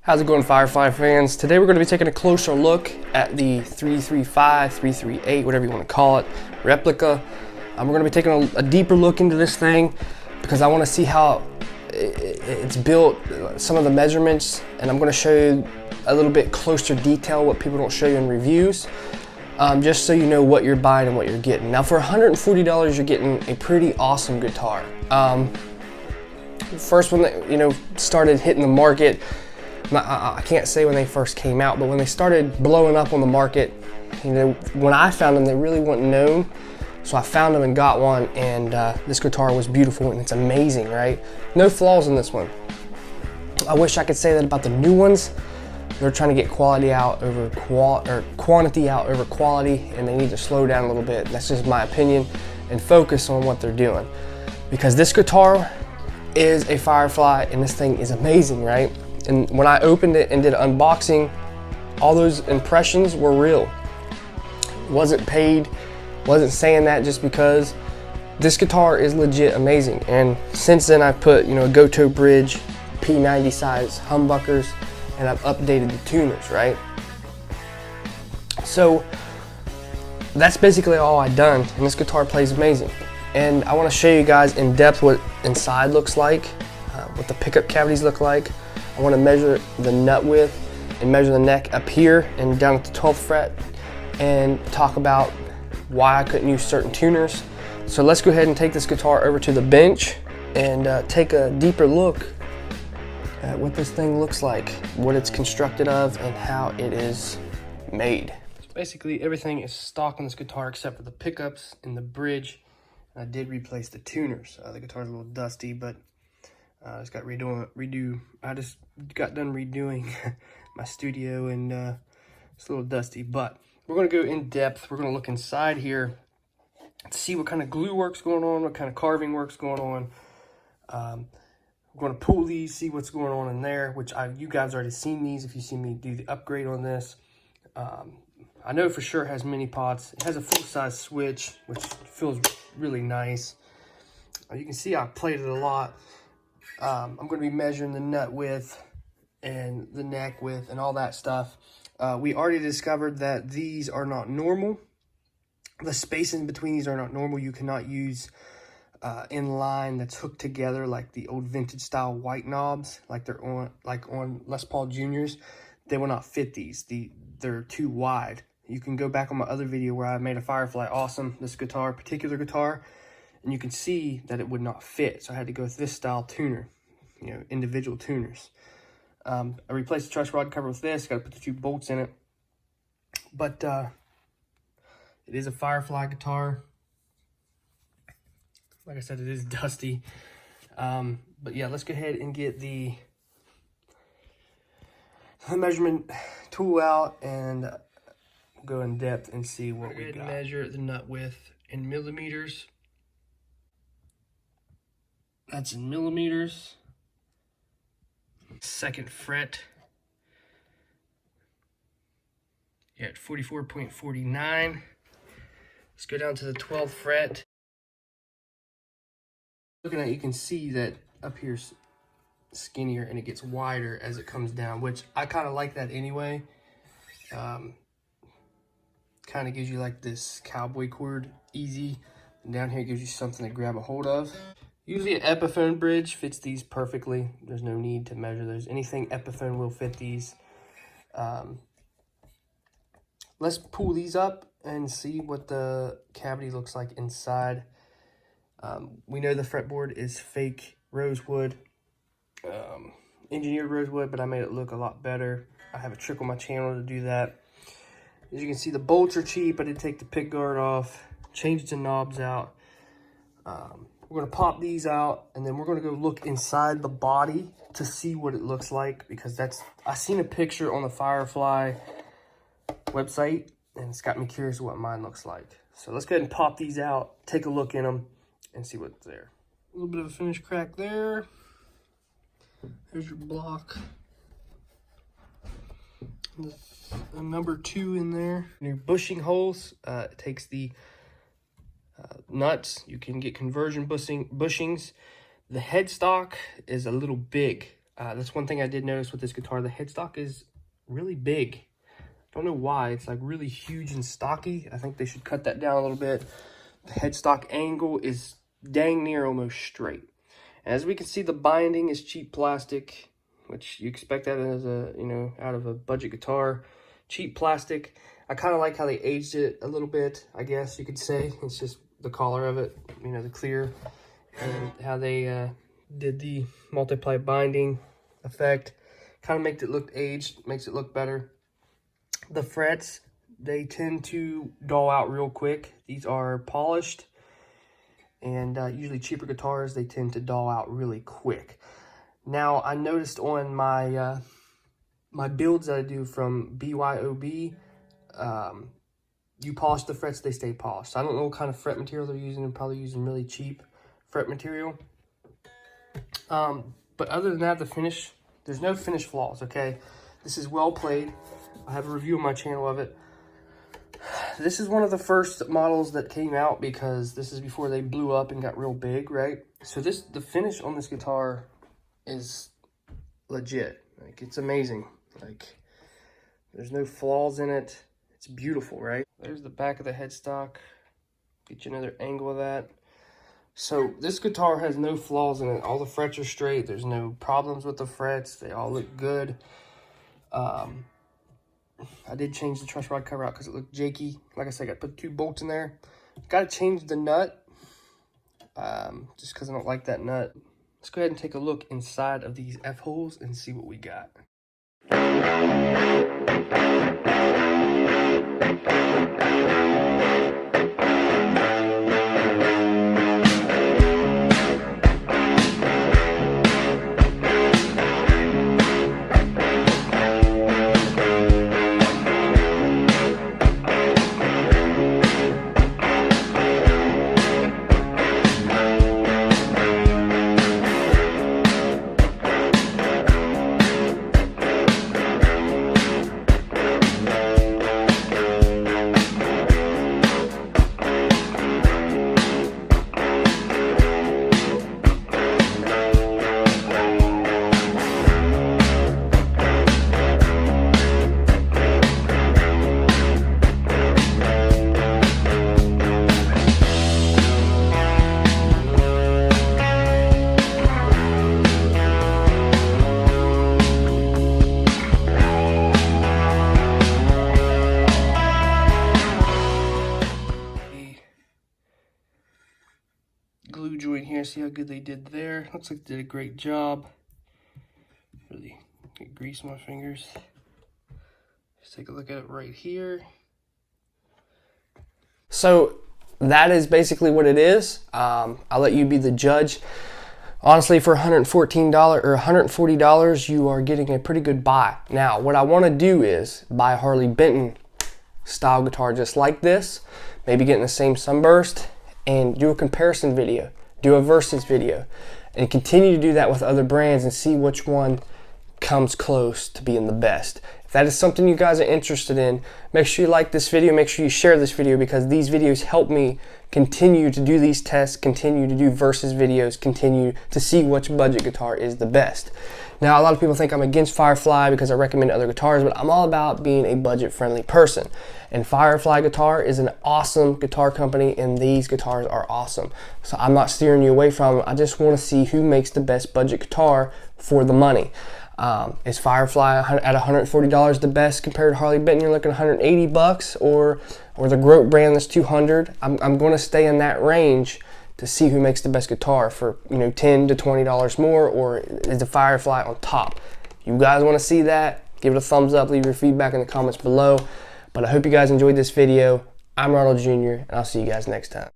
How's it going, Firefly fans? Today we're going to be taking a closer look at the 335, 338, whatever you want to call it, replica. We're going to be taking a deeper look into this thing because I want to see how it's built, some of the measurements, and I'm going to show you a little bit closer detail, what people don't show you in reviews, just so you know what you're buying and what you're getting. Now for $140, you're getting a pretty awesome guitar. First when they, started hitting the market, I can't say when they first came out, but when they started blowing up on the market, when I found them, they really weren't known. So I found them and got one, and this guitar was beautiful and it's amazing, right? No flaws in this one. I wish I could say that about the new ones. They're trying to get quality out over quantity out over quality, and they need to slow down a little bit. That's just my opinion, and focus on what they're doing. Because this guitar is a Firefly, and this thing is amazing, right? And when I opened it and did an unboxing, all those impressions were real. Wasn't paid, wasn't saying that just because. This guitar is legit amazing. And since then I've put, a Goto bridge, P90 size humbuckers, and I've updated the tuners, right? So that's basically all I've done, and this guitar plays amazing. And I want to show you guys in depth what inside looks like, what the pickup cavities look like. I want to measure the nut width and measure the neck up here and down at the 12th fret, and talk about why I couldn't use certain tuners. So let's go ahead and take this guitar over to the bench and take a deeper look at what this thing looks like, what it's constructed of, and how it is made. So basically everything is stock on this guitar except for the pickups and the bridge. I did replace the tuners. The guitar's a little dusty, but I just got I just got done redoing my studio, and it's a little dusty, but we're gonna go in depth. We're gonna look inside here, see what kind of glue work's going on, what kind of carving work's going on. We're gonna pull these, see what's going on in there, which you guys already seen these if you see me do the upgrade on this. I know for sure it has mini pots. It has a full-size switch, which feels really nice. You can see I played it a lot. I'm going to be measuring the nut width and the neck width and all that stuff. We already discovered that these are not normal. The spacing between these are not normal. You cannot use in line that's hooked together like the old vintage style white knobs, like they're on Les Paul Juniors. They will not fit these. They're too wide. You can go back on my other video where I made a Firefly Awesome, this particular guitar, and you can see that it would not fit. So I had to go with this style tuner, individual tuners. I replaced the truss rod cover with this, got to put the 2 bolts in it. But it is a Firefly guitar. Like I said, it is dusty. But yeah, let's go ahead and get the measurement tool out and go in depth and see what we got. Measure the nut width in millimeters. That's in millimeters. 2nd fret. You're at 44.49. Let's go down to the 12th fret. Looking at it, you can see that up here's skinnier and it gets wider as it comes down, which I kind of like that anyway. Kind of gives you like this cowboy chord, easy. And down here gives you something to grab a hold of. Usually an Epiphone bridge fits these perfectly. There's no need to measure those. Anything Epiphone will fit these. Let's pull these up and see what the cavity looks like inside. We know the fretboard is fake rosewood, engineered rosewood, but I made it look a lot better. I have a trick on my channel to do that. As you can see, the bolts are cheap. I did take the pick guard off, changed the knobs out. We're going to pop these out, and then we're going to go look inside the body to see what it looks like, because I seen a picture on the Firefly website, and it's got me curious what mine looks like. So let's go ahead and pop these out, take a look in them, and see what's there. A little bit of a finish crack there. There's your block. The number 2 in there. New bushing holes. It takes the nuts. You can get conversion bushings. The headstock is a little big. That's one thing I did notice with this guitar. The headstock is really big. Don't know why. It's like really huge and stocky. I think they should cut that down a little bit. The headstock angle is dang near almost straight. As we can see, the binding is cheap plastic, which you expect that as a, you know, out of a budget guitar. Cheap plastic. I kind of like how they aged it a little bit, I guess you could say. It's just the color of it, you know, the clear, and how they did the multiply binding effect. Kind of makes it look aged, makes it look better. The frets, they tend to dull out real quick. These are polished, and usually cheaper guitars, they tend to dull out really quick. Now, I noticed on my my builds that I do from BYOB, you polish the frets, they stay polished. I don't know what kind of fret material they're using. They're probably using really cheap fret material. But other than that, the finish, there's no finish flaws, okay? This is well played. I have a review on my channel of it. This is one of the first models that came out because this is before they blew up and got real big, right? So the finish on this guitar is legit. Like, it's amazing. Like, there's no flaws in it. It's beautiful, right? There's the back of the headstock. Get you another angle of that. So this guitar has no flaws in it. All the frets are straight. There's no problems with the frets. They all look good. I did change the truss rod cover out because it looked jakey. Like I said, I got to put 2 bolts in there. Got to change the nut just because I don't like that nut. Let's go ahead and take a look inside of these F-holes and see what we got. Glue joint here, see how good they did there. Looks like they did a great job. Really get grease on my fingers. Just take a look at it right here. So that is basically what it is. I'll let you be the judge. Honestly, for $114 or $140, you are getting a pretty good buy. Now, what I want to do is buy a Harley Benton style guitar just like this, maybe get in the same sunburst, and do a comparison video, do a versus video, and continue to do that with other brands and see which one comes close to being the best. If that is something you guys are interested in, make sure you like this video, make sure you share this video, because these videos help me continue to do these tests, continue to do versus videos, continue to see which budget guitar is the best. Now, a lot of people think I'm against Firefly because I recommend other guitars, but I'm all about being a budget-friendly person. And Firefly Guitar is an awesome guitar company, and these guitars are awesome. So I'm not steering you away from them. I just want to see who makes the best budget guitar for the money. Is Firefly at $140 the best compared to Harley Benton? You're looking at $180, or the Grote brand that's $200. I'm going to stay in that range to see who makes the best guitar for, you know, $10 to $20 more, or is the Firefly on top? You guys want to see that? Give it a thumbs up, leave your feedback in the comments below. But I hope you guys enjoyed this video. I'm Ronald Jr., and I'll see you guys next time.